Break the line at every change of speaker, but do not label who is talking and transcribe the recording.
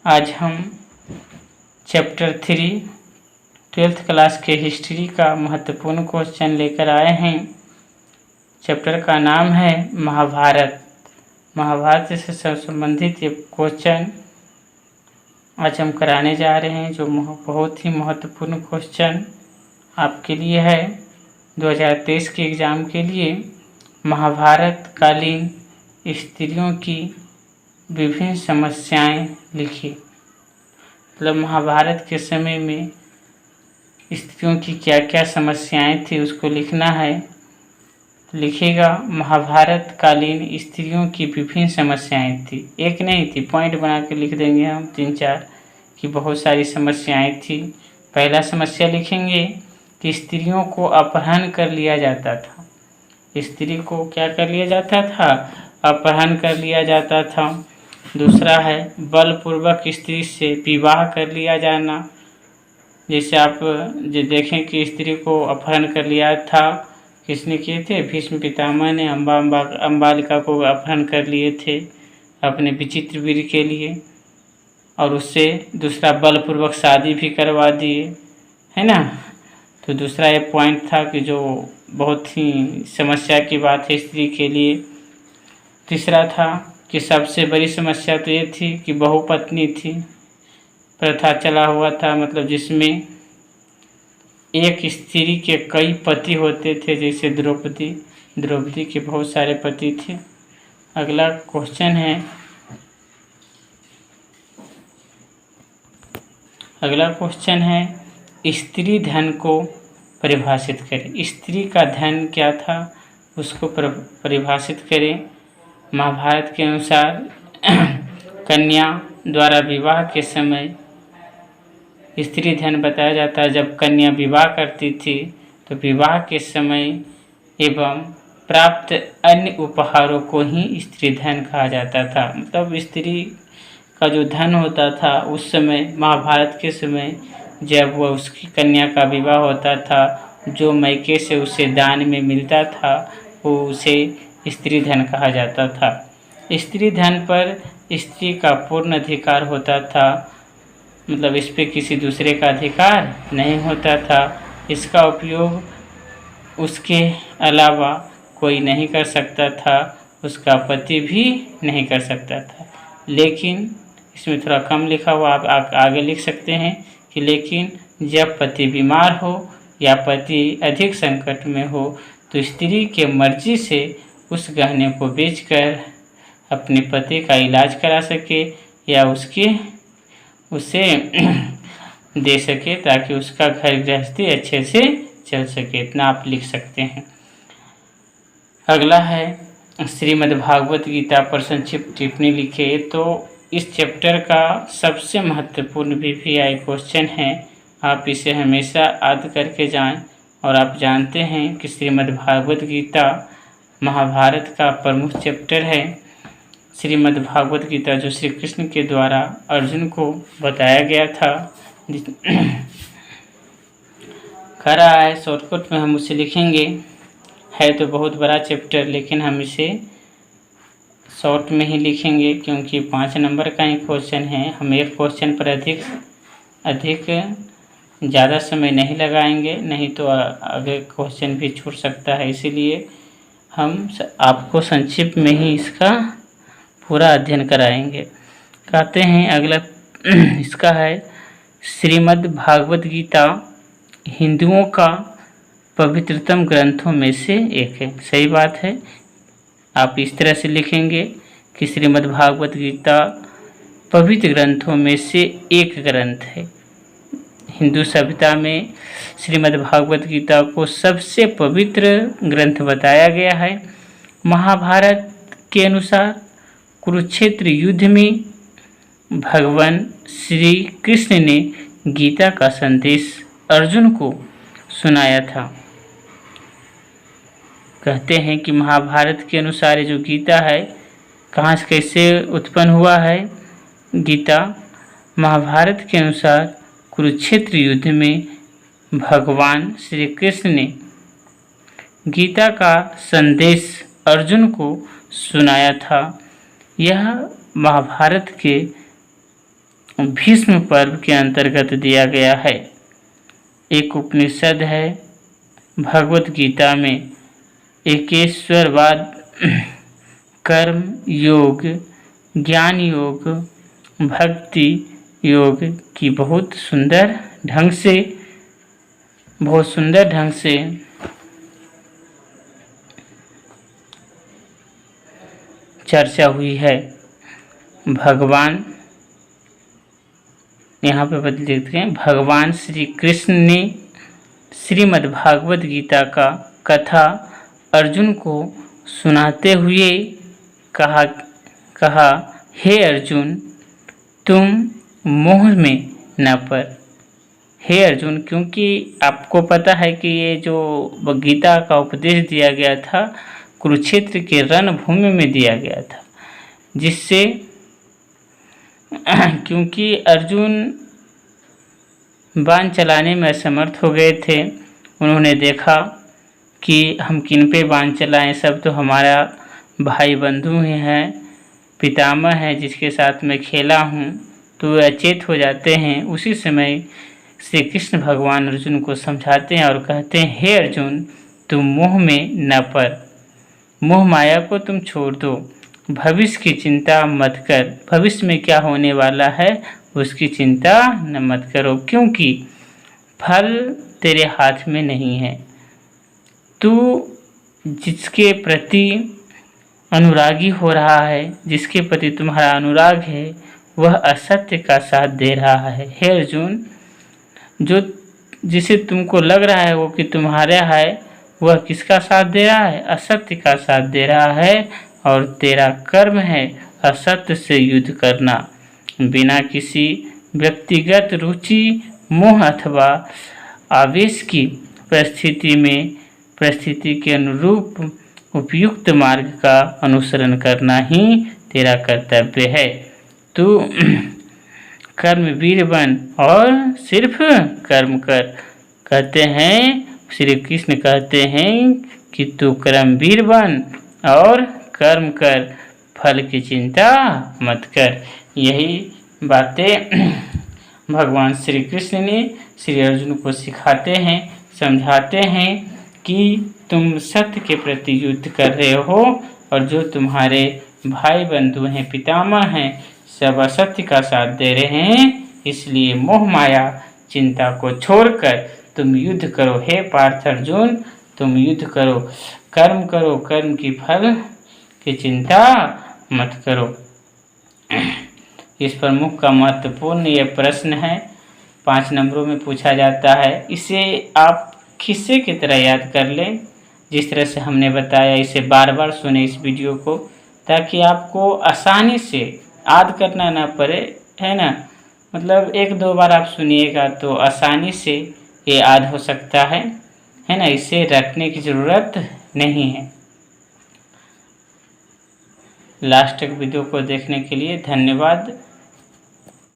आज हम chapter 3 twelfth class के हिस्ट्री का महत्वपूर्ण क्वेश्चन लेकर आए हैं। चैप्टर का नाम है महाभारत। महाभारत से संबंधित ये क्वेश्चन आज हम कराने जा रहे हैं, जो बहुत ही महत्वपूर्ण क्वेश्चन आपके लिए है 2023 के एग्ज़ाम के लिए। महाभारत कालीन स्त्रियों की विभिन्न समस्याएं लिखी। मतलब महाभारत के समय में स्त्रियों की क्या क्या समस्याएं थी उसको लिखना है। लिखेगा महाभारत कालीन स्त्रियों की विभिन्न समस्याएं थी। एक नहीं थी, पॉइंट बना के लिख देंगे हम 3-4 कि बहुत सारी समस्याएं थी। पहला समस्या लिखेंगे कि स्त्रियों को अपहरण कर लिया जाता था। स्त्री को क्या कर लिया जाता था? अपहरण कर लिया जाता था। दूसरा है बलपूर्वक स्त्री से विवाह कर लिया जाना। जैसे आप जो देखें कि स्त्री को अपहरण कर लिया था, किसने किए थे? भीष्म पितामह ने अम्बालिका को अपहरण कर लिए थे अपने विचित्र वीर के लिए, और उससे दूसरा बलपूर्वक शादी भी करवा दिए, है ना। तो दूसरा ये पॉइंट था कि जो बहुत ही समस्या की बात है स्त्री के लिए। तीसरा था कि सबसे बड़ी समस्या तो ये थी कि बहुपत्नी थी, प्रथा चला हुआ था, मतलब जिसमें एक स्त्री के कई पति होते थे। जैसे द्रौपदी के बहुत सारे पति थे। अगला क्वेश्चन है स्त्री धन को परिभाषित करें। स्त्री का धन क्या था उसको परिभाषित करें। महाभारत के अनुसार कन्या द्वारा विवाह के समय स्त्री धन बताया जाता है। जब कन्या विवाह करती थी तो विवाह के समय एवं प्राप्त अन्य उपहारों को ही स्त्री धन कहा जाता था। मतलब स्त्री का जो धन होता था उस समय, महाभारत के समय, जब वह उसकी कन्या का विवाह होता था, जो मैके से उसे दान में मिलता था वो उसे स्त्री धन कहा जाता था। स्त्री धन पर स्त्री का पूर्ण अधिकार होता था, मतलब इस पे किसी दूसरे का अधिकार नहीं होता था। इसका उपयोग उसके अलावा कोई नहीं कर सकता था, उसका पति भी नहीं कर सकता था। लेकिन इसमें थोड़ा कम लिखा हुआ, आप आगे लिख सकते हैं कि लेकिन जब पति बीमार हो या पति अधिक संकट में हो तो स्त्री के मर्जी से उस गहने को बेचकर अपने पति का इलाज करा सके या उसे दे सके, ताकि उसका घर गृहस्थी अच्छे से चल सके। इतना आप लिख सकते हैं। अगला है श्रीमद्भागवत गीता पर संक्षिप्त टिप्पणी लिखे। तो इस चैप्टर का सबसे महत्वपूर्ण VVI क्वेश्चन है। आप इसे हमेशा याद करके जाएं। और आप जानते हैं कि श्रीमद्भागवत गीता महाभारत का प्रमुख चैप्टर है। श्रीमद्भागवत गीता जो श्री कृष्ण के द्वारा अर्जुन को बताया गया था, कह रहा है शॉर्टकट में हम उसे लिखेंगे। है तो बहुत बड़ा चैप्टर, लेकिन हम इसे शॉर्ट में ही लिखेंगे क्योंकि 5 नंबर का ही क्वेश्चन है। हम एक क्वेश्चन पर अधिक ज़्यादा समय नहीं लगाएंगे, नहीं तो आगे क्वेश्चन भी छूट सकता है। इसीलिए हम आपको संक्षिप्त में ही इसका पूरा अध्ययन कराएंगे। कहते हैं अगला इसका है श्रीमद् भागवत गीता हिंदुओं का पवित्रतम ग्रंथों में से एक है। सही बात है। आप इस तरह से लिखेंगे कि श्रीमद् भागवत गीता पवित्र ग्रंथों में से एक ग्रंथ है। हिंदू सभ्यता में श्रीमद् भागवत गीता को सबसे पवित्र ग्रंथ बताया गया है। महाभारत के अनुसार कुरुक्षेत्र युद्ध में भगवान श्री कृष्ण ने गीता का संदेश अर्जुन को सुनाया था। कहते हैं कि महाभारत के अनुसार जो गीता है कहाँ से कैसे उत्पन्न हुआ है। गीता महाभारत के अनुसार कुरुक्षेत्र युद्ध में भगवान श्री कृष्ण ने गीता का संदेश अर्जुन को सुनाया था। यह महाभारत के भीष्म पर्व के अंतर्गत दिया गया है। एक उपनिषद है भगवत गीता में एकेश्वरवाद, कर्म योग, ज्ञान योग, भक्ति योग की बहुत सुंदर ढंग से चर्चा हुई है। भगवान यहाँ पे बदल देखते हैं, भगवान श्री कृष्ण ने श्रीमद् भागवत गीता का कथा अर्जुन को सुनाते हुए कहा हे अर्जुन, तुम मोह में न पड़। हे अर्जुन, क्योंकि आपको पता है कि ये जो गीता का उपदेश दिया गया था कुरुक्षेत्र के रणभूमि में दिया गया था, जिससे क्योंकि अर्जुन बाण चलाने में असमर्थ हो गए थे। उन्होंने देखा कि हम किन पे बाण चलाएं, सब तो हमारा भाई बंधु ही हैं, पितामह है जिसके साथ मैं खेला हूँ, तो वे अचेत हो जाते हैं। उसी समय श्री कृष्ण भगवान अर्जुन को समझाते हैं और कहते हैं हे अर्जुन, तुम मोह में न पड़, मोह माया को तुम छोड़ दो, भविष्य की चिंता मत कर, भविष्य में क्या होने वाला है उसकी चिंता न मत करो, क्योंकि फल तेरे हाथ में नहीं है। तू जिसके प्रति अनुरागी हो रहा है, जिसके प्रति तुम्हारा अनुराग है, वह असत्य का साथ दे रहा है। हे अर्जुन, जो जिसे तुमको लग रहा है वो कि तुम्हारा है, वह किसका साथ दे रहा है? असत्य का साथ दे रहा है। और तेरा कर्म है असत्य से युद्ध करना, बिना किसी व्यक्तिगत रुचि, मोह अथवा आवेश की परिस्थिति के अनुरूप उपयुक्त मार्ग का अनुसरण करना ही तेरा कर्तव्य है। तू कर्मवीर बन और सिर्फ कर्म कर। कहते हैं श्री कृष्ण कहते हैं कि तू कर्मवीर बन और कर्म कर, फल की चिंता मत कर। यही बातें भगवान श्री कृष्ण ने श्री अर्जुन को सिखाते हैं, समझाते हैं कि तुम सत्य के प्रति युद्ध कर रहे हो और जो तुम्हारे भाई बंधु हैं, पितामह हैं, सब असत्य का साथ दे रहे हैं। इसलिए मोह माया चिंता को छोड़कर तुम युद्ध करो। हे पार्थ अर्जुन, तुम युद्ध करो, कर्म की फल की चिंता मत करो। इस प्रमुख का महत्वपूर्ण यह प्रश्न है, 5 नंबरों में पूछा जाता है। इसे आप किस्से की तरह याद कर लें, जिस तरह से हमने बताया। इसे बार बार सुने इस वीडियो को, ताकि आपको आसानी से याद करना ना पड़े, है ना। मतलब 1-2 बार आप सुनिएगा तो आसानी से ये याद हो सकता है ना। इसे रटने की ज़रूरत नहीं है। लास्ट तक वीडियो को देखने के लिए धन्यवाद।